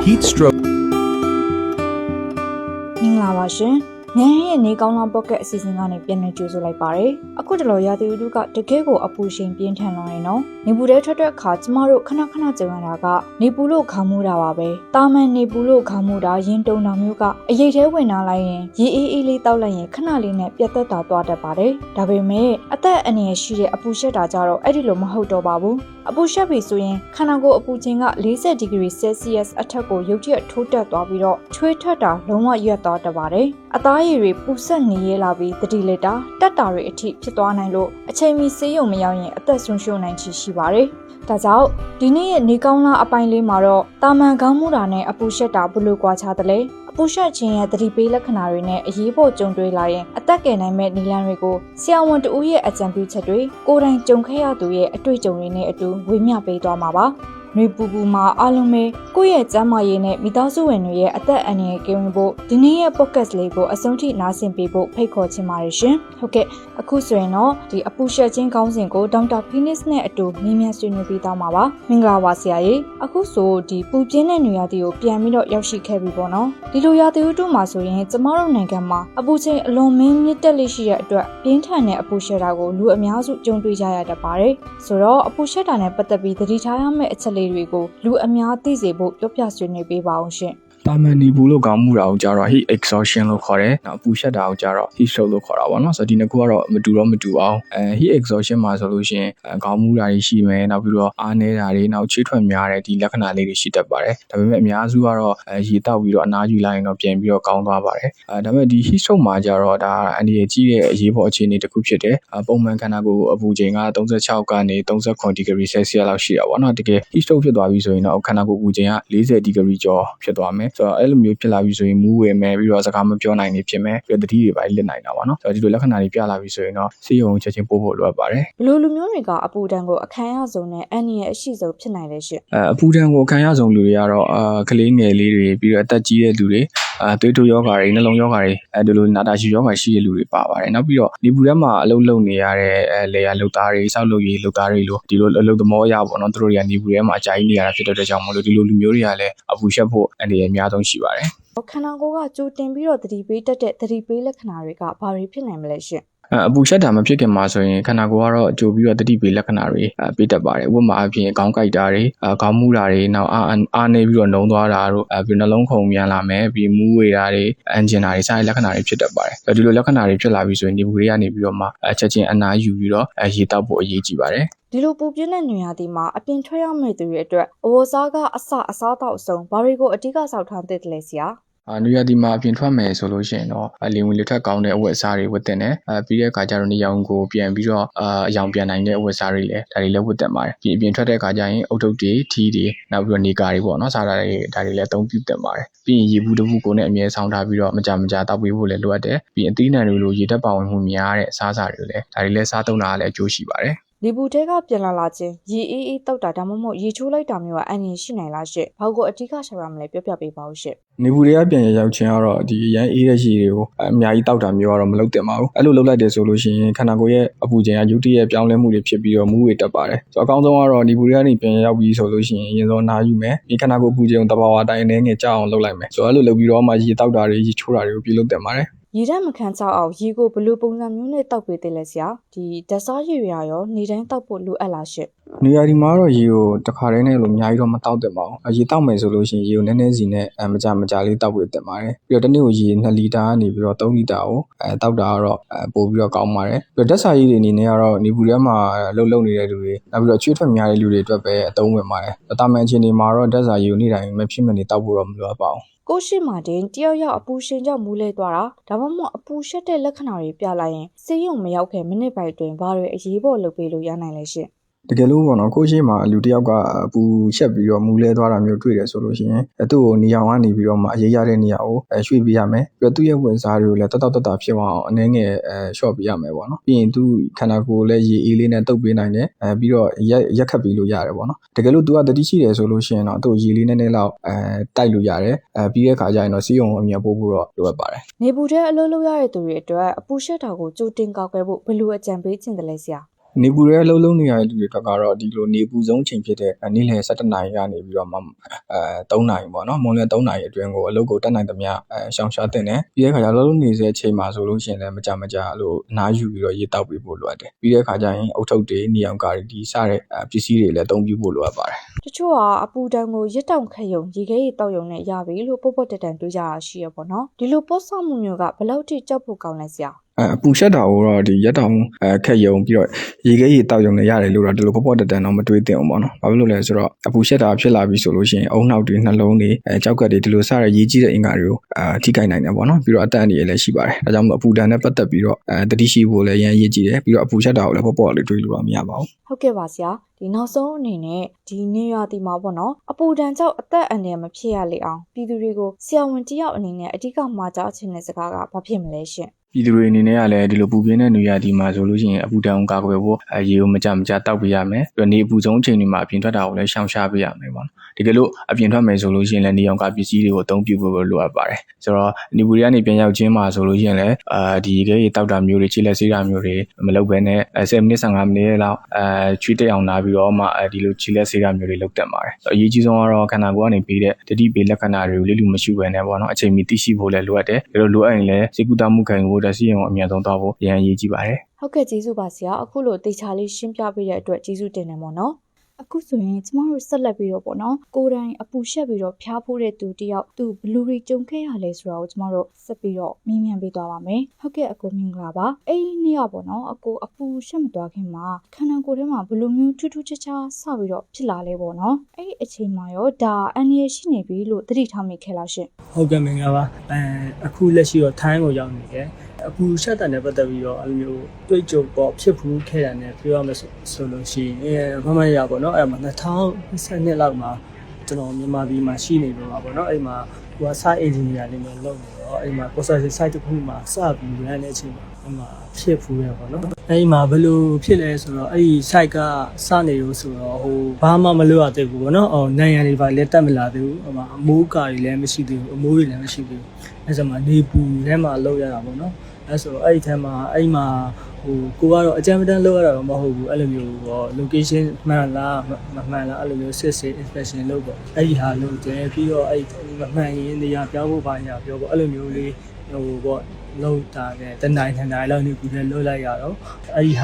heat stroke မင်္ဂလာပါရှင်။မြန်ရဲ့နေကောင်းလောင်းပေါ့ကက်အစီအစဉ်ကနေပြန်လည်ကြိုဆိုလိုက်ပါရစေ။အခုတလောရာသီဥတုကတကယ်ကိုအပူချိန်ပြင်းထန်လာနေနော်။နေပူတဲ့ထွက်တဲ့အခါကျမတို့ခဏခဏကြုံရတာကနေပူလို့ခေါင်းမူတာပါပဲ။တာမန်နေပူလို့ခေါင်းမူတာရင်တုံတာမျိုးကအရေးသေးဝင်လာလိုက်ရင်ရေအေးအေးလေးတောက်လိုက်ရင်ခဏလေးနဲ့ပြတ်သက်တာသွားတတ်ပါတယ်။ဒါပေမဲ့အသက်အန္တရာယ်ရှိတဲ့အပူရှက်တာကြတော့အဲ့ဒီလိုမဟုတ်တော့ပါဘူး။အပူရှက်ပြီဆိုရင်ခန္ဓာကိုယ်အပူချိန်က40ဒီဂရီဆဲလ်စီယပ်အထက်ကိုရုတ်တရက်ထိုးတက်သွားပြီးတော့ချွေးထွက်တာလုံးဝရပ်သွားတတ်ပါတယ်။အသားရည်တွေပူဆက်နေရလာပြီးတတိလီတာတက်တာတွေအထိဖြစ်သွားနိုင်လို့အချိန်မီဆေးရုံမရောက်ရင်အသက်ဆုံးရှုံးနိုင်ချေရှိပါတယ်။ဒါကြောင့်ဒီနေ့ရဲ့နေကောင်းလားအပိုင်းလေးမှာတော့တာမန်ခေါင်းမူတာနဲ့အပူရှက်တာဘယ်လိုကွာခြားသလဲအပူရှက်ခြင်းရဲ့သတိပေးလက္ခဏာတွေနဲ့အရေးပေါ်ကြုံတွေ့လာရင်အသက်ကယ်နိုင်မဲ့နည်းလမ်းတွေကိုဆရာဝန်တဦးရဲ့အကြံပြုချက်တွေကိုယ်တိုင်ကြုံခဲ့ရသူရဲ့အတွေ့အကြုံတွေနဲ့အတူဝေမျှပေးသွားမှာပါ။နှွေပူပူမှာအားလုံးပဲကိုယ့်ရဲ့ကျန်းမာရေးနဲ့မိသားစုဝင်တွေရဲ့အသက်အန္တရာယ်ကင်းဝေးဖို့ဒီနေ့ရဲ့ podcast လေးကိုအဆုံးထိနားဆင်ပေးဖို့ဖိတ်ခေါ်ချင်ပါတယ်ရှင်။ဟုတ်ကဲ့အခုဆိုရင်တော့ဒီအပူရှက်ခြင်းခေါင်းစဉ်ကိုဒေါက်တာဖီနစ်နဲ့အတူမြင်းမြဆွေးနွေးပေးသွားမှာပါ။မင်္ဂလာပါဆရာကြီး။အခုဆိုဒီပူပြင်းတဲ့နေရာတီကိုပြန်ပြီးတော့ရောက်ရှိခဲ့ပြီပေါ့နော်။ဒီလိုရာသီဥတုမှာဆိုရင်ကျမတို့နိုင်ငံမှာအပူချိန်အလွန်မင်းမြင့်တက်လေးရှိတဲ့အတွက်ပြင်းထန်တဲ့အပူရှက်တာကိုလူအများစုကြုံတွေ့ကြရတတ်ပါတယ်။ဆိုတော့အပူရှက်တာနဲ့ပတ်သက်ပြီးသတိထားရမယ့်အချက်လေးတွေကိုလူအများသိစေဖို့ပြောပြဆွေးနွေးပေးပါအောင်ရှင်။တာမန်နေပူလို့ခေါင်းမူတာကိုကြတော့ heat exhaustion လို့ခေါ်တယ်။နောက်ပူရှက်တာကိုကြတော့ heat stroke လို့ခေါ်တာပေါ့နော်။ဆိုတော့ဒီနှစ်ခုကတော့မတူအောင်heat exhaustion မှာဆိုလို့ရှိရင်ခေါင်းမူတာတွေရှိမယ်။နောက်ပြီးတော့အားနည်းတာတွေနောက်ချွေးထွက်များတဲ့ဒီလက္ခဏာလေးတွေရှိတတ်ပါတယ်။ဒါပေမဲ့အများစုကတော့ရေတောက်ပြီးတော့အနားယူလိုက်ရင်တော့ပြန်ပြီးတော့ကောင်းသွားပါတယ်။ဒါပေမဲ့ဒီ heat stroke မှာကြတော့ဒါအန္တရာယ်ကြီးတဲ့အရေးပေါ်အခြေအနေတစ်ခုဖြစ်တယ်။ပုံမှန်ခန္ဓာကိုယ်အပူချိန်က36ကနေ39ဒီဂရီဆဲလ်စီယပ်လောက်ရှိတာပေါ့နော်။တကယ် heat stroke ဖြစ်သွားပြီဆိုရင်တော့ခန္ဓာကိုယ်အပူချိန်က40ဒီဂရီကျော်ဖြစ်သွားမယ်။ဆိုတော့အဲ့လိုမျိုးဖြစ်လာပြီဆိုရင်မူးဝေမယ်ပြီးတော့စကားမပြောနိုင်နေဖြစ်မယ်ပြီးတော့တတိတွေပါလစ်နိုင်တာပါနော်ဆိုတော့ဒီလိုလက္ခဏာတွေပြလာပြီဆိုရင်တော့ဆေးရုံချက်ချင်းပို့ဖို့လိုအပ်ပါတယ်ဘယ်လိုလူမျိုးတွေကအပူဒဏ်ကိုအခံရဆုံးနဲ့အန္တရာယ်အရှိဆုံးဖြစ်နိုင်လဲရှင်အပူဒဏ်ကိုအခံရဆုံးလူတွေကတော့ကလေးငယ်လေးတွေပြီးတော့အသက်ကြီးတဲ့လူတွေသွေးတိုးယောဂါတွေနှလုံးယောဂါတွေဒီလိုနာတာရှည်ယောဂါရှိတဲ့လူတွေပါပါတယ်နောက်ပြီးတော့ဒီပူထဲမှာအလုပ်လုပ်နေရတဲ့လေယာလုပ်သားတွေစောက်လုပ်ရေးလုပ်သားတွေလို့ဒီလိုအလုပ်သမောအရပေါ့နော်သူတို့တွေကဒီပူထဲမှာအကြိုက်နေရတာဖြစ်တဲ့အတွက်ကြောင့်မလို့ဒီလိုလူမျိုးတွေကလည်းအပူရှက်ဖို့အန္တရာယ်အများဆုံးရှိပါတယ်ခန္ဓာကိုယ်ကကြိုတင်ပြီးတော့သတိပေးတတ်တဲ့သတိပေးလက္ခဏာတွေကဘာတွေဖြစ်နိုင်မလဲရှင်အပူရှက်တာမဖြစ်ခင်မှာဆိုရင်ခန္ဓာကိုယ်ကတော့ကြိုပြီးတော့တတိပေးလက္ခဏာတွေပေးတတ်ပါတယ်ဥပမာအပြင်ခေါင်းကိုက်တာတွေခေါင်းမူတာတွေနောက်အားနေပြီးတော့နှုံသွားတာတို့ပြီးနှလုံးခုန်မြန်လာမယ်ပြီးမူးဝေတာတွေအန်ဂျင်တာတွေစတဲ့လက္ခဏာတွေဖြစ်တတ်ပါတယ်ဒီလိုလက္ခဏာတွေဖြစ်လာပြီဆိုရင်ဒီပူတွေကနေပြီးတော့မှချက်ချင်းအနားယူပြီးတော့ရေတောက်ဖို့အရေးကြီးပါတယ်ဒီလိုပူပြင်းတဲ့နေရာဒီမှာအပြင်ထွက်ရမယ့်သူတွေအတွက်အဝတ်စားကအစားတောက်အစုံဘာတွေကိုအဓိကစောက်ထားသင့်တယ်လဲဆရာနေရာဒီမှာအပြင်ထွက်မယ်ဆိုလို့ရှိရင်တော့လေဝင်လေထွက်ကောင်းတဲ့အဝတ်အစားတွေဝတ်တင်တယ်ပြီးတဲ့အခါကျတော့နေရောင်ကိုပြန်ပြီးတော့အယောင်ပြန်နိုင်တဲ့အဝတ်အစားတွေလည်းဒါတွေလည်းဝတ်တင်ပါတယ်ပြီးအပြင်ထွက်တဲ့အခါကျရင်အုတ်ထုပ်တွေထီးတွေနောက်ပြီးတော့နေကာတွေပေါ့နော်စားတာတွေဒါတွေလည်းအသုံးပြုတင်ပါတယ်ပြီးရင်ရေဘူးတစ်ခုကိုလည်းအမြဲဆောင်ထားပြီးတော့မကြတောက်ပေးဖို့လည်းလိုအပ်တယ်ပြီးအသီးနှံတွေလိုရေဓာတ်ပါဝင်မှုများတဲ့အစားအစာတွေလည်းဒါတွေလည်းစားသုံးတာလည်းအကျိုးရှိပါတယ်လေပူထဲကပြန်လာခြင်းရေအေးအေးတောက်တာဒါမှမဟုတ်ရေချိုးလိုက်တာမျိုးကအန္တရာယ်ရှိနိုင်လားရှင့်။ဘာကိုအဓိကရှာရမလဲပြောပြပေးပါဦးရှင့်။နေပူတွေကပြန်ရောက်ခြင်းကတော့ဒီရန်အေးတဲ့ရေတွေကိုအများကြီးတောက်တာမျိုးကတော့မလုပ်သင့်ပါဘူး။အဲ့လိုလုပ်လိုက်တယ်ဆိုလို့ရှိရင်ခန္ဓာကိုယ်ရဲ့အပူချိန်ကရုတ်တရက်ပြောင်းလဲမှုတွေဖြစ်ပြီးတော့မူးဝေတက်ပါတယ်။ဆိုတော့အကောင်းဆုံးကတော့နေပူတွေကနေပြန်ရောက်ပြီးဆိုလို့ရှိရင်အရင်ဆုံးနားယူမယ်။ဒီခန္ဓာကိုယ်ပူချိန်ကိုတဘာဝတိုင်းအနေငယ်ကြောက်အောင်လုပ်လိုက်မယ်။ဆိုတော့အဲ့လိုလုပ်ပြီးတော့မှရေတောက်တာတွေရေချိုးတာတွေကိုပြုလုပ်သင့်ပါတယ်။ရေဓာတ်မခံချအောင်ရေကိုဘယ်လိုပုံစံမျိုးနဲ့တောက်ပေးသေးလဲဆရာဒီဓာတ်စားရေရောနေတိုင်းတောက်ဖို့လိုအပ်လားရှင့်နေရာဒီမှာတော့ရေကိုတစ်ခါတည်းနဲ့လို့အများကြီးတော့မတောက်သင့်ပါဘူးရေတောက်မယ်ဆိုလို့ရှိရင်ရေကိုနည်းနည်းစီနဲ့မကြာလေးတောက်ပေးသင့်ပါတယ်ပြီးတော့တစ်နေ့ကိုရေ2လီတာကနေပြီးတော့3လီတာကိုတောက်တာကတော့ပို့ပြီးတော့ကောင်းပါတယ်ပြီးတော့ဓာတ်စာရည်တွေအနေနဲ့ကတော့နေပူထဲမှာလှုပ်နေတဲ့လူတွေနောက်ပြီးတော့ချွေးထွက်များတဲ့လူတွေအတွက်ပဲအသုံးဝင်ပါတယ်တာမန်အခြေအနေမှာတော့ဓာတ်စာရည်ကိုနေ့တိုင်းမဖြစ်မနေတောက်ဖို့တော့မလိုအပ်ပါဘူးကိုရှိမာတင်တယောက်ယောက်အပူရှင်ကြောင့်မူးလဲသွားတာဒါမှမဟုတ်အပူရှက်တဲ့လက္ခဏာတွေပြလိုက်ရင်ဆေးရုံမရောက်ခင်မိနစ်ပိုင်းအတွင်းဘာတွေအရေးပေါ်လုပ်ပေးလို့ရနိုင်လဲရှင်တကယ်လို့ပေါ့နော်ကိုရှိမှာလူတစ်ယောက်ကအပူရှက်ပြီးတော့မူးလဲသွားတာမျိုးတွေ့တယ်ဆိုလို့ရှိရင်သူ့ကိုနေရောင်ကနေပြီးတော့မှအရေးရတဲ့နေရာကိုရွှေ့ပေးရမယ်ပြီးတော့သူ့ရဲ့ဝင်စားတွေကိုလည်းတဖြစ်အောင်အနည်းငယ်ရှော့ပေးရမယ်ပေါ့နော်ပြီးရင်သူ့ခန္ဓာကိုယ်လည်းရေအေးလေးနဲ့တုပ်ပေးနိုင်တယ်ပြီးတော့ရက်ခတ်ပေးလို့ရတယ်ပေါ့နော်တကယ်လို့သူကတတိရှိတယ်ဆိုလို့ရှိရင်တော့သူ့ရေလေးနည်းနည်းလောက်တိုက်လို့ရတယ်ပြီးတဲ့အခါကျရင်တော့စီးရုံအမြင်ပို့ဖို့တော့လိုအပ်ပါတယ်နေပူတဲ့အလုပ်လုပ်ရတဲ့သူတွေအတွက်အပူရှက်တာကိုကြိုတင်ကောက်ွယ်ဖို့ဘယ်လိုအကြံပေးချင်တယ်လဲဆရာ နေပူရဲလုံးနေရတဲ့လူတွေကတော့ဒီလိုနေပူဆုံးချိန်ဖြစ်တဲ့နေ့လယ်7 နာရီကနေပြီးတော့မှ3 နာရီပေါ့နော်မွန်လွယ်3 နာရီအတွင်းကိုအလုပ်ကိုတက်နိုင်သမျှရှောင်ရှားတင်တယ်ပြီးတဲ့အခါကျလုံးနေစေချိန်မှာဆိုလို့ရှိရင်လည်းမကြအဲ့လိုအနားယူပြီးတော့ရေတောက်ပေးဖို့လိုအပ်တယ်ပြီးတဲ့အခါကျရင်အုတ်ထုပ်တွေနေအောင်ကားဒီစတဲ့ပစ္စည်းတွေလည်းအသုံးပြုဖို့လိုအပ်ပါတယ်တချို့ကအပူတန်းကိုရစ်တောင်ခက်ယုံရေခဲရေတောက်ယုံနဲ့ရပြီလို့ပေါ့တန်တွေးကြတာရှိရပေါ့နော်ဒီလိုပေါ့ဆောက်မှုမျိုးကဘယ်လောက်ထိကြောက်ဖို့ကောင်းလဲဆရာအပူရှက်တာကိုတော့ဒီရက်တောင်ခက်ယုံပြီးတော့ရေခဲရေတောက်ယုံနဲ့ရတယ်လို့တော့ဒီလိုပေါ့တန်တော့မတွေးသင့်ဘူးပေါ့နော်။ဘာဖြစ်လို့လဲဆိုတော့အပူရှက်တာဖြစ်လာပြီဆိုလို့ရှိရင်အုံနှောက်တွေနှလုံးတွေကြောက်ကက်တွေဒီလိုစတဲ့ရေးကြီးတဲ့အင်္ဂါတွေကိုထိခိုက်နိုင်တယ်ပေါ့နော်။ပြီးတော့အသက်အန္တရာယ်လည်းရှိပါတယ်။ဒါကြောင့်မို့အပူဒဏ်နဲ့ပတ်သက်ပြီးတော့တတိရှိဖို့လည်းရန်ရေးကြည့်တယ်ပြီးတော့အပူရှက်တာကိုလည်းပေါ့လေးတွေးလို့တော့မရပါဘူး။ဟုတ်ကဲ့ပါဆရာဒီနောက်ဆုံးအနေနဲ့ဒီနေရတီမှာပေါ့နော်အပူဒဏ်ကြောင့်အသက်အန္တရာယ်မဖြစ်ရလေအောင်ပြည်သူတွေကိုဆရာဝန်တယောက်အနေနဲ့အဓိကမှာကြားခြင်းတဲ့စကားကဘာဖြစ်မလဲရှင်ပြည်သူတွေအနေနဲ့ကလည်းဒီလိုပူပြင်းတဲ့နေရာဒီမှာဆိုလို့ရှိရင်အပူဒဏ်ကိုကာကွယ်ဖို့ရေကိုမကြတောက်ပေးရမယ်ပြီးတော့နေအပူဆုံးအချိန်တွေမှာအပြင်ထွက်တာကိုလည်းရှောင်ရှားပေးရမယ်ပေါ့နော်တကယ်လို့အပြင်ထွက်မယ်ဆိုလို့ရှိရင်လည်းနေအောင်ကာပစ္စည်းတွေကိုအသုံးပြုဖို့လိုအပ်ပါတယ်ဆိုတော့နေပူတွေကနေပြန်ရောက်ခြင်းမှာဆိုလို့ရှိရင်လည်းဒီရေတောက်တာမျိုးတွေခြေလက်ဆေးတာမျိုးတွေမလုပ်ဘဲနဲ့10မိနစ်15မိနစ်လောက်ချွေးတက်အောင်လာပြီးတော့မှဒီလိုခြေလက်ဆေးတာမျိုးတွေလုပ်တတ်ပါတယ်အရေးကြီးဆုံးကတော့ခန္ဓာကိုယ်ကနေပေးတဲ့တတိပေးလက္ခဏာတွေကိုလေးလူမရှိဘဲနဲ့ပေါ့နော်အချိန်မီသိရှိဖို့လည်းလိုအပ်တယ်ဒါလိုလိုအပ်ရင်လည်းစေကူတာမှုခံဖို့တစီရင်ကိုအမြန်ဆုံးသွားဖို့ရန်အရေးကြီးပါတယ်ဟုတ်ကဲ့ကျေးဇူးပါဆရာအခုလိုတေချာလေးရှင်းပြပေးတဲ့အတွက်ကျေးဇူးတင်တယ်ပေါ့နော်အခုဆိုရင်ကျမတို့ဆက်လက်ပြီးတော့ပေါ့နော်ကိုယ်တိုင်အပူရှက်ပြီးတော့ဖျားဖို့တဲ့သူတယောက်သူဘလူတွေကြုံခဲ့ရလဲဆိုတာကိုကျမတို့ဆက်ပြီးတော့မြင်မြန်ပေးသွားပါမယ်ဟုတ်ကဲ့အကိုမင်္ဂလာပါအဲ့ဒီနေ့ကပေါ့နော်အကိုအပူရှက်မသွားခင်မှာခန္ဓာကိုယ်ထဲမှာဘလူမျိုးထူးထူးခြားခြားစပြီးတော့ဖြစ်လာလဲပေါ့နော်အဲ့ဒီအချိန်မှာရောဒါအန္တရာယ်ရှိနေပြီလို့သတိထားမိခဲ့လားရှင်ဟုတ်ကဲ့မင်္ဂလာပါအခုလက်ရှိတော့ထိုင်းကိုရောက်နေတယ်အပူရှက်တဲ့နဲ့ပတ်သက်ပြီးတော့အဲ့လိုမျိုးတွေ့ကြုံပေါ့ဖြစ်ဖူးခဲ့တာနဲ့ပြောရမယ်ဆိုလို့ရှိရင်မမရပေါ့နော်အဲ့မှာ2022လောက်မှာကျွန်တော်မြန်မာပြည်မှာရှိနေလို့ပါပေါ့နော်အဲ့မှာဟိုက site engineer လေးမျိုးလုပ်နေတော့အဲ့မှာ construction site တစ်ခုမှာစပြီးရန်တဲ့အချိန်မှာအဲ့မှာဖြစ်ဖူးရပေါ့နော်အဲ့မှာဘယ်လိုဖြစ်လဲဆိုတော့အဲ့ဒီ site ကစနေလို့ဆိုတော့ဟိုဘာမှမလုပ်ရသေးဘူးပေါ့နော်နိုင်ရန်တွေပါလည်းတက်မလာသေးဘူးဟိုမှာအမိုးကာတွေလည်းမရှိသေးဘူးအမိုးတွေလည်းမရှိသေးဘူးအဲ့ဆိုမှနေပူထဲမှာလောက်ရတာပေါ့နော်အဲ့ဆိုအဲ့ဒီထဲမှာအဲ့မှာဟိုကိုကတော့အကြမ်းမတမ်းလောက်ရတာတော့မဟုတ်ဘူးအဲ့လိုမျိုးပေါ့ location မှန်လားမမှန်လားအဲ့လိုမျိုးစစ်ဆေး inspection လုပ်ပေါ့အဲ့ဒီဟာလုပ်တယ်ပြီးတော့အဲ့မမှန်ရင်နေရာပြောင်းဖို့ပါညာပြောပေါ့အဲ့လိုမျိုးလေးဟိုပေါ့လောက်တာနဲ့တနိုင်လောက်နေပြီးလည်းလွတ်လိုက်ရတော့အဲ့ဒီဟ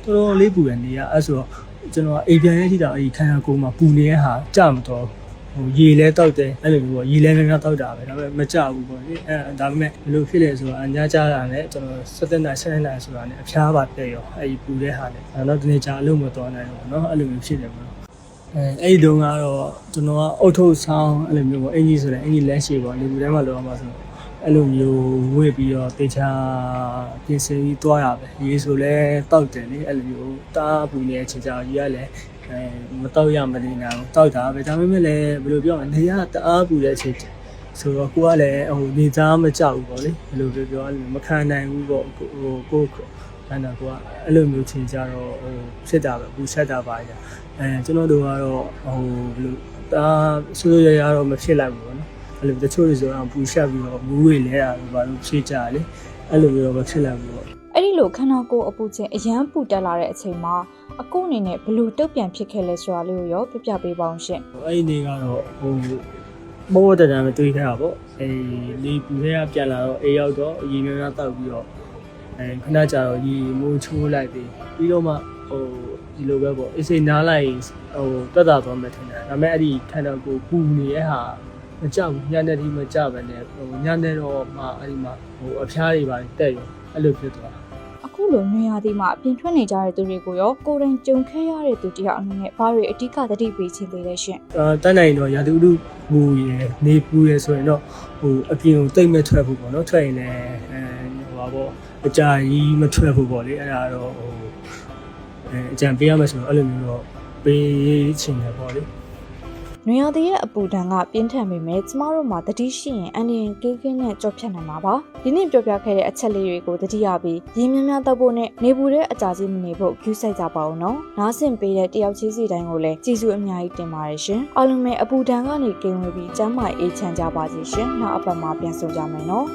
ာတော်တော်လေးပူရနေရအဲ့ဆိုတော့ကျွန်တော်အိမ်ပြန်ရထိတာအဲ့ဒီခန္ဓာကိုယ်မှာပူနေတဲ့ဟာကြမတော့ဟိုရေလဲတောက်တယ်အဲ့လိုမျိုးပေါ့ရေလဲများတောက်တာပဲဒါပေမဲ့မကြဘူးပေါ့လေဒါပေမဲ့ဘယ်လိုဖြစ်လဲဆိုတော့အညာကြတာနဲ့ကျွန်တော်17နိုင်17နိုင်ဆိုတာနဲ့အဖျားပါပြည့်ရောအဲ့ဒီပူတဲ့ဟာနဲ့တော့ဒီနေ့ကြာအလုပ်မတော်နိုင်ဘူးเนาะအဲ့လိုမျိုးဖြစ်တယ်ပေါ့အဲ့ဒီတုန်းကတော့ကျွန်တော်ကအုတ်ထုတ်ဆောင်အဲ့လိုမျိုးပေါ့အင်ကြီးဆိုတဲ့အင်ကြီးလက်ရှိပေါ့လေဒီထဲမှာလောမှာဆိုအဲ့လိုမျိုးဝေ့ပြီးတော့တေချာပြင်ဆင်ပြီးသွားရပဲရေဆိုလဲတောက်တယ်လေအဲ့လိုမျိုးတားပူနေတဲ့အချိန်ကြာကြီးကလည်းမတော့ရမနေနိုင်ဘူးတောက်တာပဲဒါပေမဲ့လည်းဘယ်လိုပြောမလဲနေရတအားပူတဲ့အချိန်ဆိုတော့ကိုကလည်းဟိုနေသားမကြောက်ဘူးပေါ့လေဘယ်လိုပြောမခံနိုင်ဘူးပေါ့ဟိုကိုအဲ့တော့ကိုကအဲ့လိုမျိုးချိန်ကြတော့ဟိုဖြစ်တာပဲပူဆက်တာပါညာကျွန်တော်တို့ကတော့ဟိုဘယ်လိုဒါဆိုရရတော့မဖြစ်လိုက်ဘူးပေါ့နော်အဲ့လိုတချို့တွေဆိုတော့ပူဆက်ပြီးတော့မူးဝေလဲတာဘာလို့ဖြစ်ကြလေအဲ့လိုမျိုးတော့မဖြစ်လိုက်ဘူးပေါ့အဲ့ဒီလိုခန္ဓာကိုယ်အပူချင်းအရန်ပူတက်လာတဲ့အချိန်မှာအကိုအနေနဲ့ဘလို့တုတ်ပြန်ဖြစ်ခဲ့လဲဆိုတာလေးကိုရောပြပြပေးပါအောင်ရှင်အဲ့ဒီနေ့ကတော့ဟိုမိုးတံမတွေးထားတာပေါ့လေပူထဲကပြန်လာတော့အေးရောက်တော့ရေများများတောက်ပြီးတော့ခဏကြာတော့ရေမိုးချိုးလိုက်ပြီးတော့မှဟိုဒီလိုပဲပေါ့အစိနားလိုက်ဟိုတက်တာသွားမှထင်တယ်ဒါပေမဲ့အဲ့ဒီခန္ဓာကိုယ်ပူနေတဲ့ဟာမကြောက်ဘူးညနေတိမကြောက်ပဲနဲ့ဟိုညနေတော့မှအဲ့ဒီမှာဟိုအဖျားတွေပါတက်ရောအဲ့လိုဖြစ်သွားအခုလိုနေရာဒီမှာအပြင်ထွက်နေကြတဲ့သူတွေကိုရောကိုယ်တိုင်ကြုံခဲ့ရတဲ့သူတယောက်အနေနဲ့ဘာတွေအဓိကသတိပေးခြင်းသေးလဲရှင်တန်းနိုင်တော့ရာသီဥတုပူရယ်နေပူရယ်ဆိုရင်တော့ဟိုအပြင်ကိုတိတ်မဲ့ထွက်ဖို့ပေါ့နော်ထွက်ရင်လည်းဟိုပါပေါ့အကြာကြီးမထွက်ဖို့ပေါ့လေအဲ့ဒါတော့ဟိုအကြံပေးရမယ်ဆိုတော့အဲ့လိုမျိုးတော့ပေးချင်တယ်ပေါ့လေနွေရာသီရဲ့အပူဒဏ်ကပြင်းထန်ပေမဲ့ကျမတို့မှာတတိရှိရင်အန္တရာယ်ကင်းနဲ့ကြော့ဖြတ်နိုင်မှာပါဒီနေ့ပြောပြခဲ့တဲ့အချက်လေးတွေကိုတတိယပြီးရေများများတောက်ဖို့နဲ့နေပူတဲ့အကြာကြီးမနေဖို့ကျူးစိုက်ကြပါဦးနော်နားဆင်ပေးတဲ့တယောက်ချင်းစီတိုင်းကိုလည်းကျေးဇူးအများကြီးတင်ပါတယ်ရှင်အားလုံးပဲအပူဒဏ်ကနေကင်းဝေးပြီးကျန်းမာအေးချမ်းကြပါစေရှင်နောက်အပတ်မှာပြန်ဆုံကြမယ်နော်